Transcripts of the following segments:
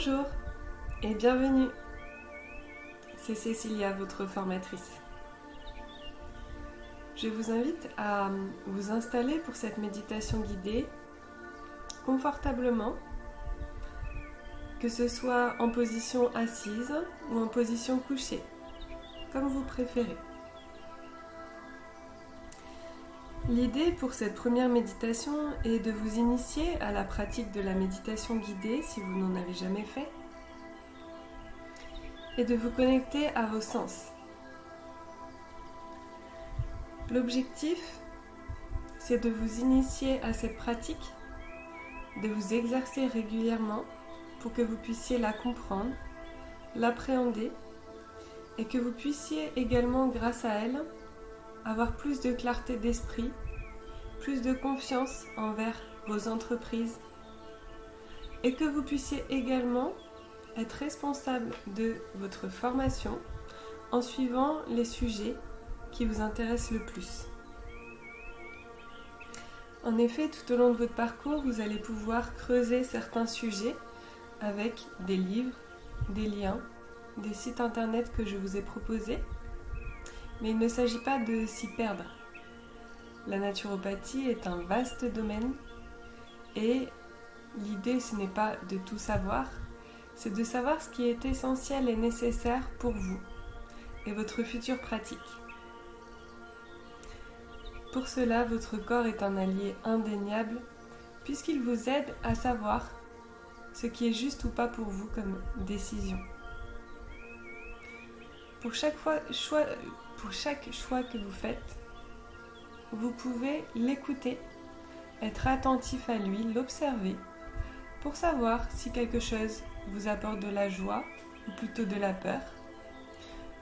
Bonjour et bienvenue. C'est Cécilia, votre formatrice. Je vous invite à vous installer pour cette méditation guidée confortablement, que ce soit en position assise ou en position couchée, comme vous préférez. L'idée pour cette première méditation est de vous initier à la pratique de la méditation guidée si vous n'en avez jamais fait et de vous connecter à vos sens. L'objectif, c'est de vous initier à cette pratique, de vous exercer régulièrement pour que vous puissiez la comprendre, l'appréhender et que vous puissiez également, grâce à elle, avoir plus de clarté d'esprit, plus de confiance envers vos entreprises et que vous puissiez également être responsable de votre formation en suivant les sujets qui vous intéressent le plus. En effet, tout au long de votre parcours, vous allez pouvoir creuser certains sujets avec des livres, des liens, des sites internet que je vous ai proposés. Mais il ne s'agit pas de s'y perdre. La naturopathie est un vaste domaine et l'idée, ce n'est pas de tout savoir, c'est de savoir ce qui est essentiel et nécessaire pour vous et votre future pratique. Pour cela, votre corps est un allié indéniable puisqu'il vous aide à savoir ce qui est juste ou pas pour vous comme décision. Pour chaque choix que vous faites, vous pouvez l'écouter, être attentif à lui, l'observer, pour savoir si quelque chose vous apporte de la joie ou plutôt de la peur,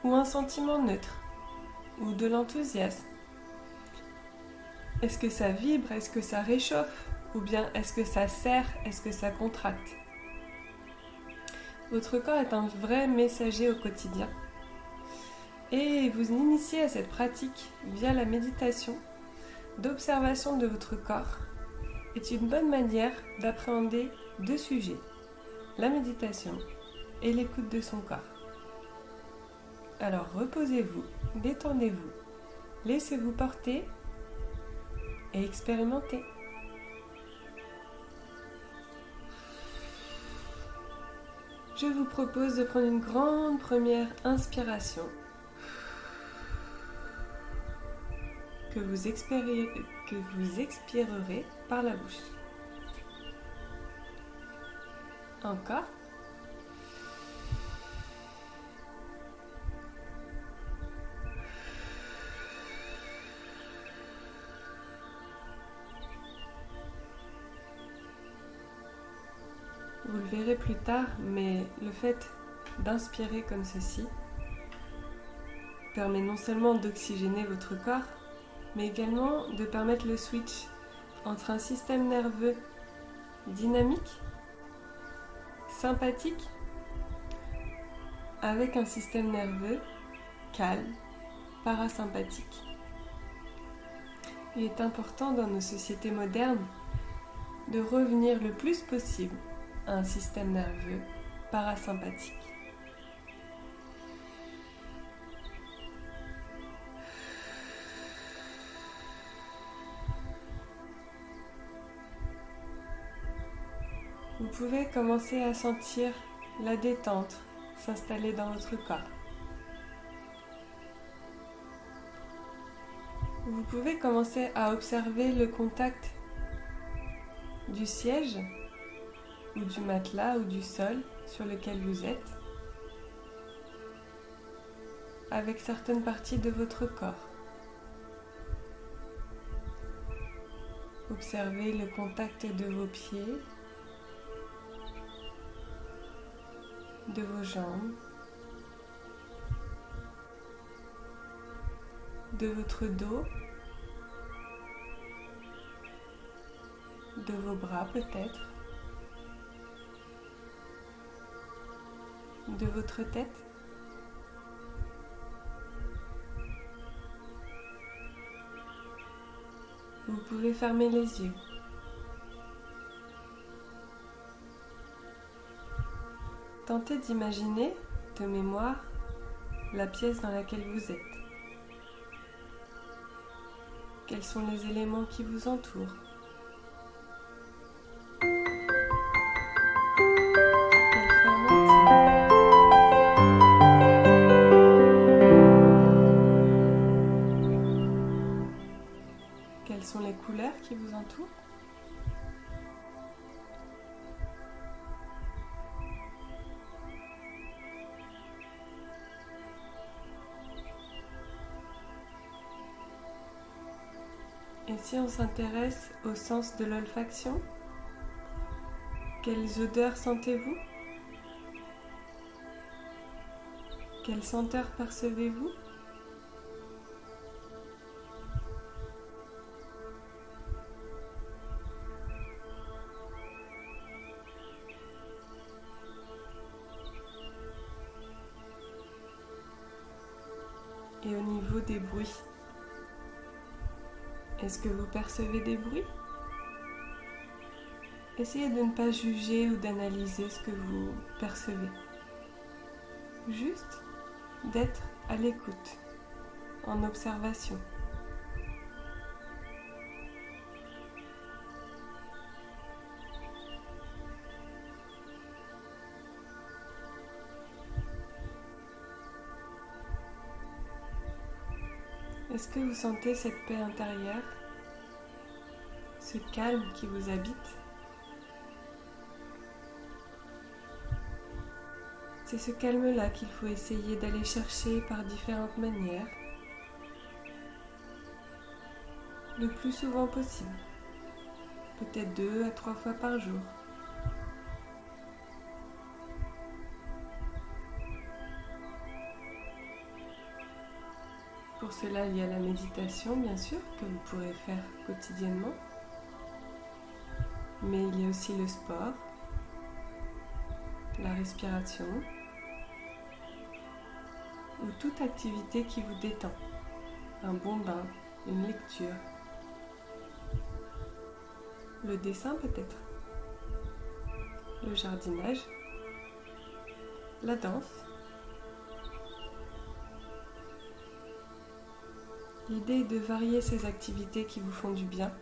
ou un sentiment neutre, ou de l'enthousiasme. Est-ce que ça vibre? Est-ce que ça réchauffe? Ou bien est-ce que ça serre? Est-ce que ça contracte? Votre corps est un vrai messager au quotidien. Et vous initiez à cette pratique via la méditation d'observation de votre corps est une bonne manière d'appréhender deux sujets, la méditation et l'écoute de son corps. Alors reposez-vous, détendez-vous, laissez-vous porter et expérimentez. Je vous propose de prendre une grande première inspiration que vous expirerez par la bouche. Encore. Vous le verrez plus tard, mais le fait d'inspirer comme ceci permet non seulement d'oxygéner votre corps, mais également de permettre le switch entre un système nerveux dynamique, sympathique, avec un système nerveux calme, parasympathique. Il est important dans nos sociétés modernes de revenir le plus possible à un système nerveux parasympathique. Vous pouvez commencer à sentir la détente s'installer dans votre corps. Vous pouvez commencer à observer le contact du siège ou du matelas ou du sol sur lequel vous êtes avec certaines parties de votre corps. Observez le contact de vos pieds, de vos jambes, de votre dos, de vos bras peut-être, de votre tête. Vous pouvez fermer les yeux. Tentez d'imaginer, de mémoire, la pièce dans laquelle vous êtes. Quels sont les éléments qui vous entourent? Quelle forme ont-ils? Quelles sont les couleurs qui vous entourent? Et si on s'intéresse au sens de l'olfaction, quelles odeurs sentez-vous? Quelle senteur percevez-vous? Et au niveau des bruits, est-ce que vous percevez des bruits? Essayez de ne pas juger ou d'analyser ce que vous percevez. Juste d'être à l'écoute, en observation. Est-ce que vous sentez cette paix intérieure, ce calme qui vous habite? C'est ce calme-là qu'il faut essayer d'aller chercher par différentes manières, le plus souvent possible, peut-être 2 à 3 fois par jour. Pour cela, il y a la méditation, bien sûr, que vous pourrez faire quotidiennement, mais il y a aussi le sport, la respiration, ou toute activité qui vous détend, un bon bain, une lecture, le dessin peut-être, le jardinage, la danse. L'idée est de varier ces activités qui vous font du bien,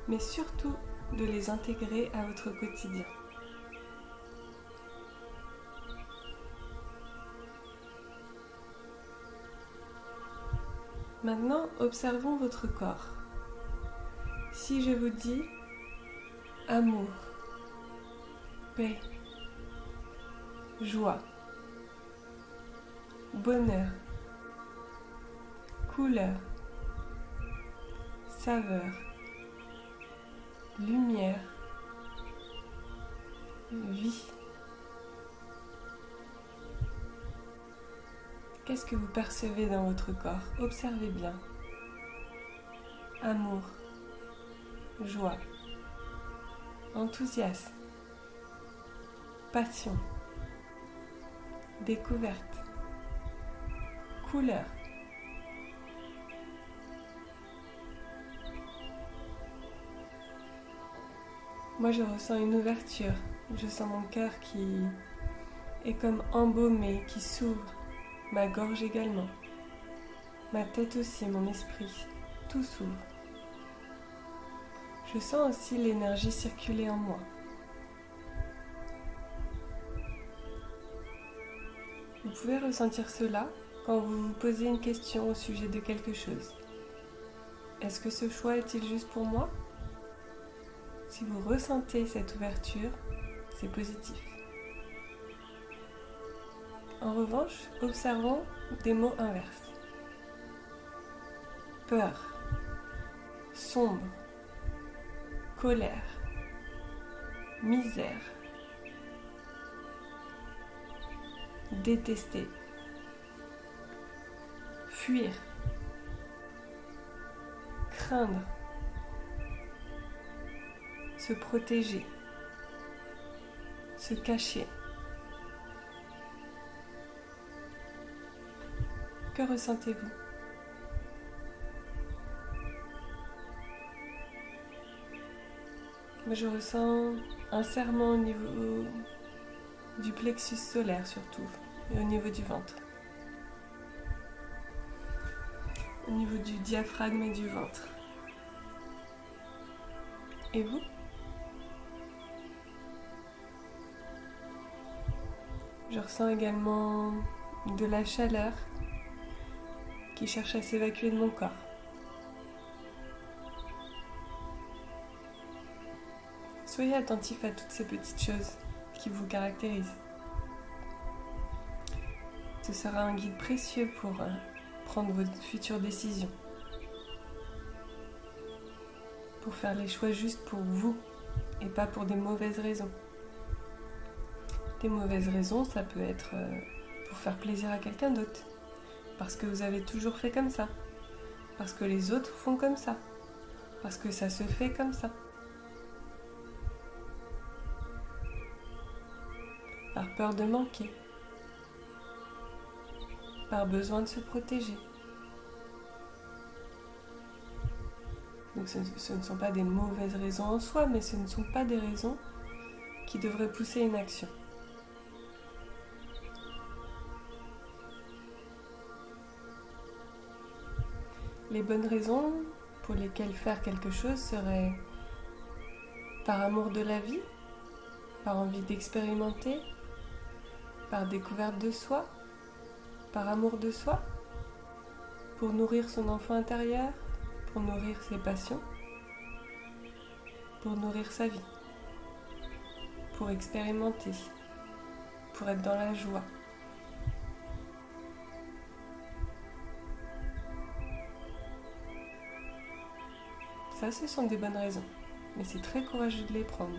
mais surtout de les intégrer à votre quotidien. Maintenant, observons votre corps. Si je vous dis amour, paix, joie, bonheur, couleur, saveur, lumière, vie. Qu'est-ce que vous percevez dans votre corps? Observez bien. Amour, joie, enthousiasme, passion, découverte, couleur. Moi, je ressens une ouverture. Je sens mon cœur qui est comme embaumé, qui s'ouvre. Ma gorge également. Ma tête aussi, mon esprit. Tout s'ouvre. Je sens aussi l'énergie circuler en moi. Vous pouvez ressentir cela quand vous vous posez une question au sujet de quelque chose. Est-ce que ce choix est-il juste pour moi? Si vous ressentez cette ouverture, c'est positif. En revanche, observons des mots inverses. Peur, sombre, colère, misère, détester, fuir, craindre, se protéger, se cacher. Que ressentez-vous? Moi, je ressens un serrement au niveau du plexus solaire surtout, et au niveau du ventre. Au niveau du diaphragme et du ventre. Et vous ? Je ressens également de la chaleur qui cherche à s'évacuer de mon corps. Soyez attentif à toutes ces petites choses qui vous caractérisent. Ce sera un guide précieux pour prendre vos futures décisions. Pour faire les choix justes pour vous et pas pour des mauvaises raisons. Des mauvaises raisons, ça peut être pour faire plaisir à quelqu'un d'autre. Parce que vous avez toujours fait comme ça. Parce que les autres font comme ça. Parce que ça se fait comme ça. Par peur de manquer. Par besoin de se protéger. Donc ce ne sont pas des mauvaises raisons en soi, mais ce ne sont pas des raisons qui devraient pousser une action. Les bonnes raisons pour lesquelles faire quelque chose seraient par amour de la vie, par envie d'expérimenter, par découverte de soi, par amour de soi, pour nourrir son enfant intérieur, pour nourrir ses passions, pour nourrir sa vie, pour expérimenter, pour être dans la joie. Ça, ce sont des bonnes raisons, mais c'est très courageux de les prendre.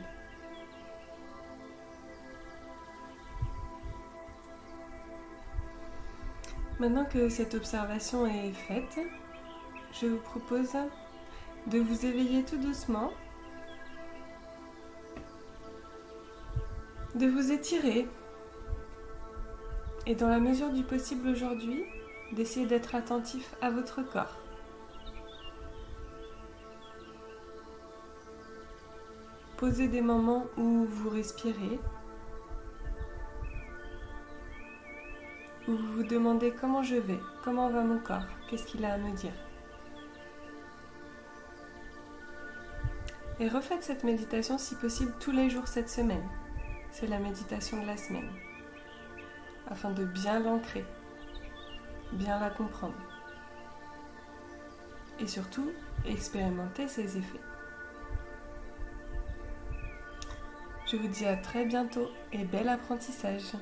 Maintenant que cette observation est faite, je vous propose de vous éveiller tout doucement, de vous étirer et dans la mesure du possible aujourd'hui, d'essayer d'être attentif à votre corps. Posez des moments où vous respirez, où vous vous demandez comment je vais, comment va mon corps, qu'est-ce qu'il a à me dire. Et refaites cette méditation si possible tous les jours cette semaine. C'est la méditation de la semaine, afin de bien l'ancrer, bien la comprendre. Et surtout, expérimenter ses effets. Je vous dis à très bientôt et bel apprentissage.